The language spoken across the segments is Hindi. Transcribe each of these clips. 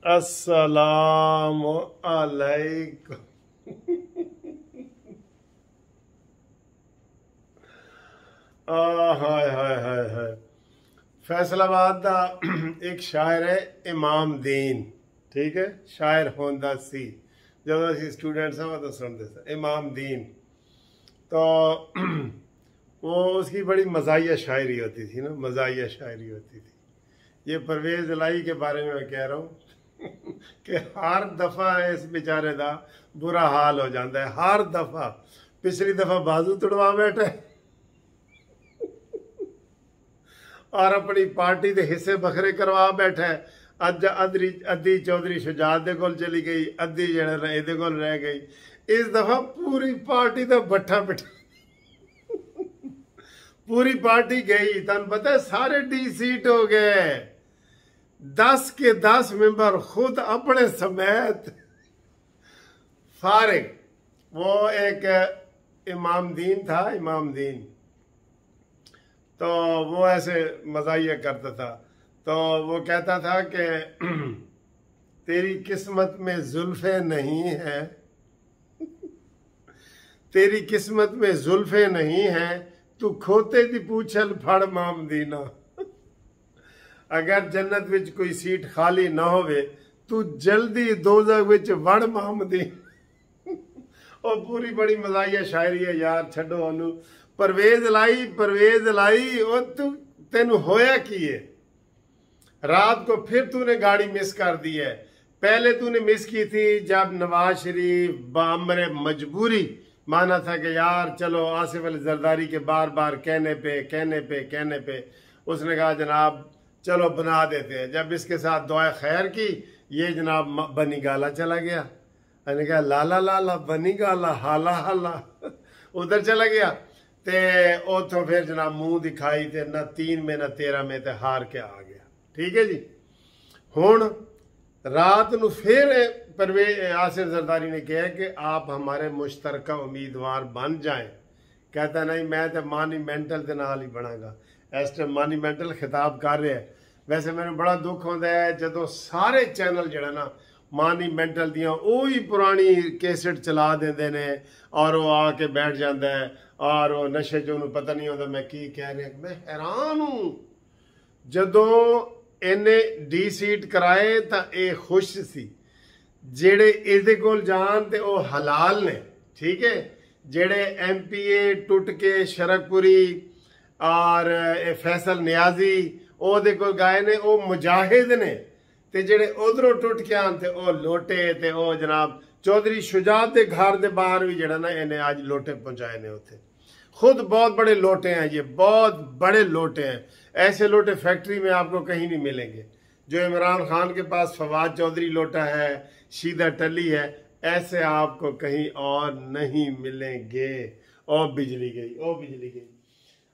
अस्सलामु अलैकुम। हाय हाय हाय हाय। फैसलाबाद का एक शायर है इमाम दीन, ठीक है। शायर होंदा सी जब असी स्टूडेंट्स हैं तो सुनते थे इमाम दीन। तो वो उसकी बड़ी मज़ाहिया शायरी होती थी ना, मज़ाहिया शायरी होती थी। ये परवेज़ इलाही के बारे में मैं कह रहा हूँ कि हर दफ़ा इस बेचारे का बुरा हाल हो जाता है। हर दफ़ा, पिछली दफ़ा बाजू तुड़वा बैठे और अपनी पार्टी के हिस्से बखरे करवा बैठा है। अद्धी चौधरी शुजात दे कोल चली गई, अद्धी जेड़ा इहदे कोल रह गई। इस दफ़ा पूरी पार्टी का बट्ठा बिठा पूरी पार्टी गई। तन पता है सारे डी सीट हो गए। 10 के 10 मेंबर खुद अपने समेत फारिग। वो एक इमाम दीन था, इमाम दीन। तो वो ऐसे मज़ाहिया करता था। तो वो कहता था कि तेरी किस्मत में जुल्फे नहीं है, तेरी किस्मत में जुल्फे नहीं है, तू खोते दी पूछल फड़ मामदीना। अगर जन्नत विच कोई सीट खाली ना होवे तू जल्दी दोज़ख विच वड़ मामदी। और पूरी बड़ी मज़ाहिया शायरी है यार, छड्डो ओनू। परवेज़ इलाही, परवेज़ इलाही, और तू तेनू होया की है? रात को फिर तूने गाड़ी मिस कर दी है। पहले तूने मिस की थी जब नवाज शरीफ बामरे मजबूरी माना था कि यार चलो आसिफ अली जरदारी के बार बार कहने पे उसने कहा जनाब चलो बना देते हैं। जब इसके साथ दुआ खैर की, ये जनाब बनी गाला चला गया। मैंने कहा लाला लाला बनी गाला हाला हाला उधर चला गया। ते उतो फिर जनाब मुंह दिखाई ते न 3 में न 13 में ते हार के आ गया। ठीक है जी। हुण रात नू फिर परवेज़ आसिफ जरदारी ने कहा कि आप हमारे मुश्तरका उम्मीदवार बन जाएं। कहता नहीं, मैं तो मॉन्यूमेंटल के नाल ही बनागा। इस टाइम मॉन्यूमेंटल खिताब कर रहा है। वैसे मैंने बड़ा दुख होता है जो सारे चैनल जड़ा ना मॉन्यूमेंटल दियाँ उही पुरानी कैसेट चला देंदे ने और वो आके बैठ जाता है और वो नशे च उन्होंने पता नहीं होता मैं की कह रहा। मैं हैरान हूँ, जदों इन्ने डी सीट कराए तो ये खुश सी। जेड़े इहदे कोल जान ते ओ हलाल ने, ठीक है। जेड़े MPA टुट के शरकपुरी और फैसल नियाजी ओहदे कोल गए ने, ओ मुजाहिद ने। ते जेड़े उधरों टुट के आन ते ओ लोटे। ते ओ जनाब चौधरी शुजात दे घर दे बाहर भी जेड़ा ना इन्हें आज लोटे पहुंचाए ने। उथे खुद बहुत बड़े लोटे हैं, ये बहुत बड़े लोटे हैं। ऐसे लोटे फैक्ट्री में आपको कहीं नहीं मिलेंगे। जो इमरान खान के पास फवाद चौधरी लोटा है, शीदा टली है, ऐसे आपको कहीं और नहीं मिलेंगे। और बिजली गई, ओ बिजली गई।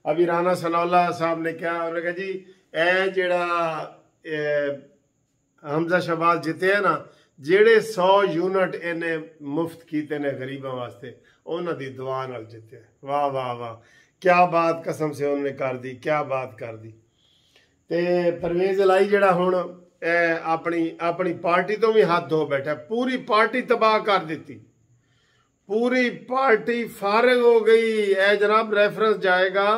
अभी राना सनाउल्लाह साहब ने क्या उन्होंने कहा जी ए जेड़ा हमजा शहबाज जिते है ना, जेड़े 100 यूनिट इन्हें मुफ्त कीते ने गरीबों वास्ते, उन्होंने दी दुआ नाल जिते। वाह वाह वाह, क्या बात कसम से उन्होंने कर दी, क्या बात कर दी। ते परवेज़ इलाही जड़ा हुण अपनी पार्टी तो भी हाथ धो बैठा। पूरी पार्टी तबाह कर दी, पूरी पार्टी फारिग हो गई। ए जनाब रेफरेंस जाएगा,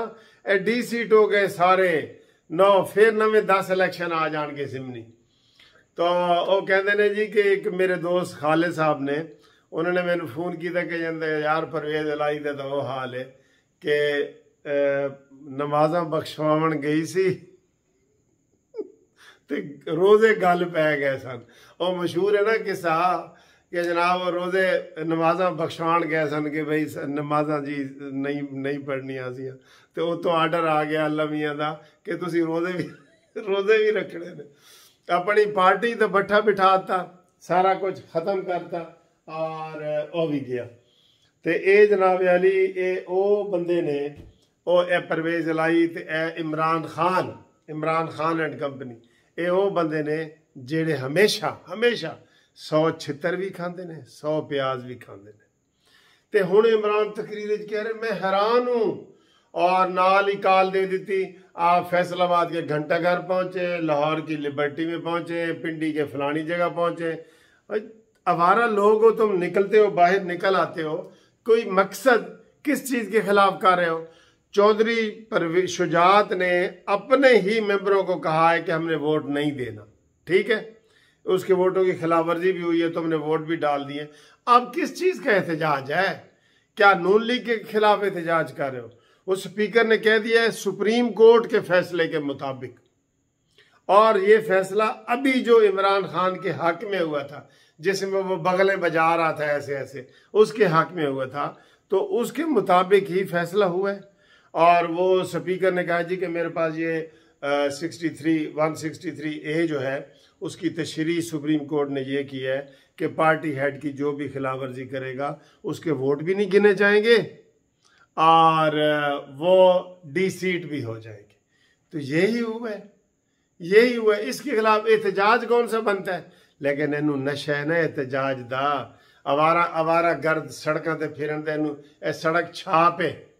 ए डी सीट हो गए सारे 9, फिर नवे 10 इलेक्शन आ जाएंगे जिमनी। तो वो कहते ने जी कि एक मेरे दोस्त खालिद साहब ने, उन्होंने मैंने फोन किया कि यार परवेज़ इलाही का तो वो हाल है कि नमाजा बख्शवावन गई सी ते रोजे गल पै गए सन। और मशहूर है ना किस्सा कि जनाब रोजे नमाजा बख्शवान गए सन कि भाई नमाजा जी नहीं पढ़निया सी। तो उतों आर्डर आ गया अल्लाह मियां का कि तुसी रोजे भी रखने ने। अपनी पार्टी तो बट्ठा बिठाता, सारा कुछ खत्म करता और वो भी गया। तो ये जनाब अली ये ओ बंदे ने, ओ ए परवेज़ इलाही ते ए इमरान खान एंड कंपनी, ये वो बंदे ने जेड़े हमेशा 100 छितर भी खाते ने, 100 प्याज भी खाते ने। ते हुण इमरान तकरीर कह रहे मैं हैरान हूँ, और नाल ही कॉल दे दी, आप फैसलाबाद के घंटा घर पहुंचे, लाहौर की लिबर्टी में पहुंचे, पिंडी के फलानी जगह पहुंचे। आवारा लोग हो तुम, निकलते हो बाहर, निकल आते हो, कोई मकसद किस चीज के खिलाफ कर रहे हो? चौधरी परवेज शुजात ने अपने ही मेंबरों को कहा है कि हमने वोट नहीं देना, ठीक है, उसके वोटों की खिलाफ वर्जी भी हुई है, तुमने वोट भी डाल दिए। अब किस चीज का एहतजाज है? क्या नून लीग के खिलाफ एहतजाज कर रहे हो? उस स्पीकर ने कह दिया है सुप्रीम कोर्ट के फैसले के मुताबिक, और ये फैसला अभी जो इमरान खान के हक में हुआ था, जिसमें वो बगलें बजा रहा था ऐसे ऐसे, उसके हक में हुआ था, तो उसके मुताबिक ही फैसला हुआ है। और वो स्पीकर ने कहा जी कि मेरे पास ये 163A जो है उसकी तशरीह सुप्रीम कोर्ट ने ये की है कि पार्टी हेड की जो भी खिलाफ वर्जी करेगा उसके वोट भी नहीं गिने जाएंगे और वो डी सीट भी हो जाएगी। तो यही हुआ है, यही हुआ है। इसके खिलाफ एहतजाज कौन सा बनता है? लेकिन इनू नशा है ना एहतजाज दा, आवारा गर्द सड़कों पर फिरन दे, इनू सड़क छापे।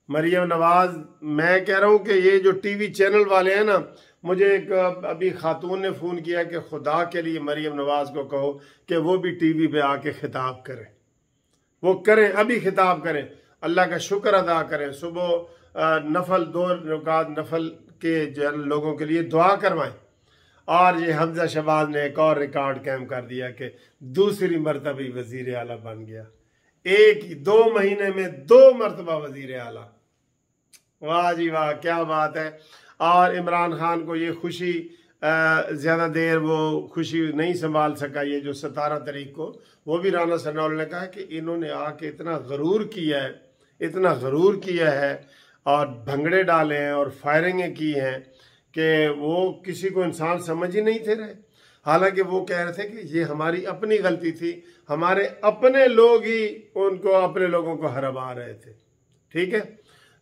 मरियम नवाज, मैं कह रहा हूं कि ये जो टीवी चैनल वाले हैं ना, मुझे एक अभी खातून ने फोन किया कि खुदा के लिए मरियम नवाज को कहो कि वो भी टीवी पे आके खिताब करें, वो करें, अभी खिताब करें, अल्लाह का शुक्र अदा करें, सुबह नफल 2 रकात नफल के जो लोगों के लिए दुआ करवाएं। और ये हमजा शहबाज ने एक और रिकॉर्ड कायम कर दिया कि दूसरी मरतबा वजीर आला बन गया, एक ही 2 महीने में 2 मरतबा वजीर आला। वाह जी वाह, क्या बात है। और इमरान खान को ये खुशी ज़्यादा देर वो खुशी नहीं संभाल सका, ये जो 17 तारीख को, वो भी राना सनाउल ने कहा कि इन्होंने आके इतना गरूर किया है, इतना गरूर किया है और भंगड़े डाले हैं और फायरिंगें की हैं कि वो किसी को इंसान समझ ही नहीं थे रहे। हालांकि वो कह रहे थे कि ये हमारी अपनी गलती थी, हमारे अपने लोग ही उनको, अपने लोगों को हरवा रहे थे, ठीक है।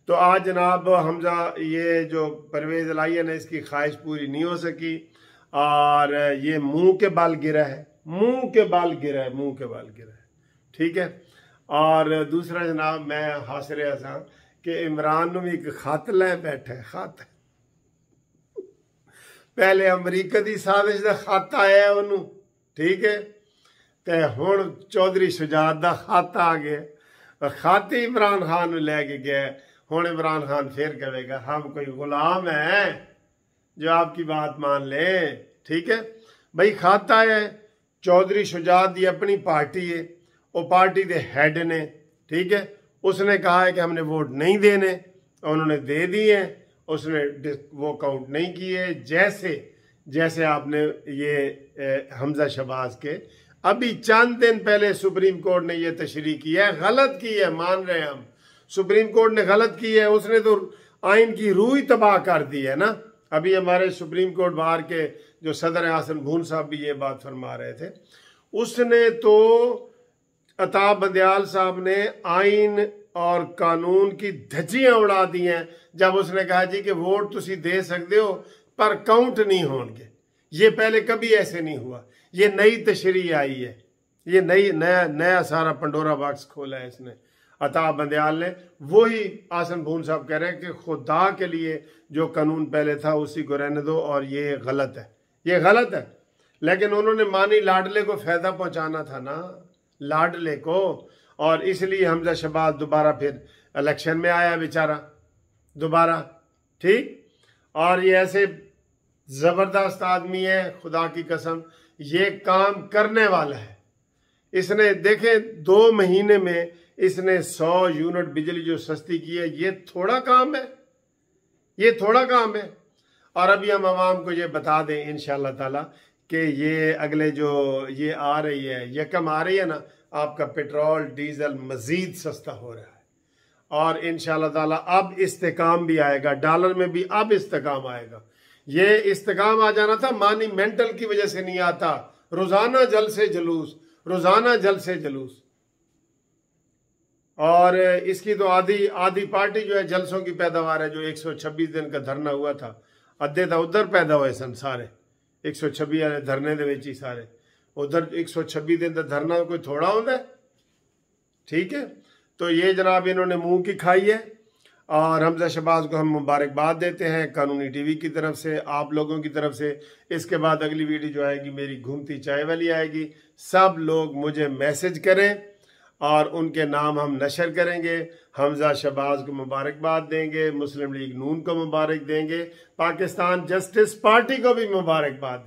तो आज जनाब हमजा, ये जो परवेज इलाहिया ने इसकी ख्वाहिश पूरी नहीं हो सकी और ये मुंह के बाल गिरा है, मुंह के बाल गिरा है, मुंह के बाल गिरा है, ठीक है। और दूसरा जनाब, मैं हासिल ऐसा कि इमरान भी एक खत लै बैठा है, खत पहले अमरीका की साजिश का खत आया है उन्होंने, ठीक है, तो हुण चौधरी शुजात का खत आ गया, खत ही इमरान खान लैके गया। हुण इमरान खान फिर कहेगा हम कोई गुलाम है जो आपकी बात मान ले, ठीक है भाई। खत आया है, चौधरी शुजात की अपनी पार्टी है, वो पार्टी के हेड ने, ठीक है, उसने कहा है कि हमने वोट नहीं देने, उन्होंने दे दिए, उसने वो काउंट नहीं किए। जैसे जैसे आपने ये हमजा शहबाज के अभी चंद दिन पहले सुप्रीम कोर्ट ने ये तशरीह की है, गलत की है, मान रहे हैं हम, सुप्रीम कोर्ट ने गलत की है, उसने तो आइन की रूह ही तबाह कर दी है ना। अभी हमारे सुप्रीम कोर्ट बाहर के जो सदर आसन भून साहब भी ये बात फरमा रहे थे, उसने तो अताब बंदयाल साहब ने आइन और कानून की धज्जियां उड़ा दी हैं जब उसने कहा जी कि वोट तुसी दे सकते हो पर काउंट नहीं होंगे। ये पहले कभी ऐसे नहीं हुआ, ये नई तशरीह आई है, ये नया सारा पंडोरा बॉक्स खोला है इसने अताब बंदयाल ने। वही आसन भून साहब कह रहे हैं कि खुदा के लिए जो कानून पहले था उसी को रहने दो और ये गलत है, ये गलत है। लेकिन उन्होंने मानी लाडले को फायदा पहुंचाना था ना, लाडले को, और इसलिए हमजा शहबाज दोबारा फिर इलेक्शन में आया बेचारा दोबारा, ठीक। और ये ऐसे जबरदस्त आदमी है, खुदा की कसम, ये काम करने वाला है। इसने देखे 2 महीने में इसने 100 यूनिट बिजली जो सस्ती की है, ये थोड़ा काम है, ये थोड़ा काम है। और अभी हम आवाम को ये बता दें इंशाअल्लाह ताला कि ये अगले जो ये आ रही है, यकम आ रही है ना, आपका पेट्रोल डीजल मजीद सस्ता हो रहा है और इंशाअल्लाह ताला अब इस्तेकाम भी आएगा, डॉलर में भी अब इस्तेकाम आएगा। ये इस्तेकाम आ जाना था मॉन्यूमेंटल की वजह से नहीं आता, रोजाना जल से जुलूस, रोजाना जल से जुलूस। और इसकी तो आधी पार्टी जो है जलसों की पैदावार है। जो 126 दिन का धरना हुआ था, अद्धे तो उधर पैदा हुए सन सारे, 126 धरने दे विच ही सारे उधर 126 दिन का धरना कोई थोड़ा होता है, ठीक है। तो ये जनाब इन्होंने मुंह की खाई है और हमजा शहबाज को हम मुबारकबाद देते हैं कानूनी टीवी की तरफ से, आप लोगों की तरफ से। इसके बाद अगली वीडियो जो आएगी मेरी घूमती चाय वाली आएगी। सब लोग मुझे मैसेज करें और उनके नाम हम नशर करेंगे। हमजा शहबाज को मुबारकबाद देंगे, मुस्लिम लीग नून को मुबारक देंगे, पाकिस्तान जस्टिस पार्टी को भी मुबारकबाद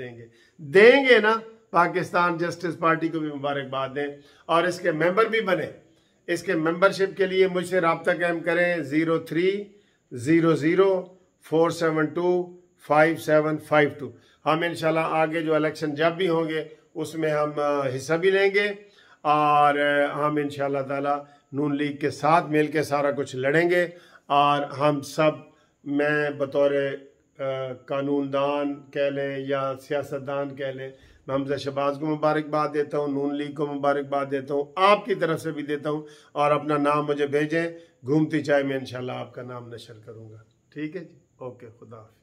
देंगे ना, पाकिस्तान जस्टिस पार्टी को भी मुबारकबाद दें और इसके मेंबर भी बने। इसके मेंबरशिप के लिए मुझसे रब्ता कायम करें 030047255752। हम इंशाल्लाह आगे जो इलेक्शन जब भी होंगे उसमें हम हिस्सा भी लेंगे और हम इंशाल्लाह ताला नून लीग के साथ मिल के सारा कुछ लड़ेंगे। और हम सब, मैं बतौर कानूनदान कह लें या सियासतदान कह लें, मैं हमजा शहबाज को मुबारकबाद देता हूँ, नून लीग को मुबारकबाद देता हूँ, आपकी तरफ से भी देता हूँ। और अपना नाम मुझे भेजें, घूमती चाय में इंशाल्लाह आपका नाम नशर करूँगा। ठीक है जी, ओके, खुदा हाफिज़।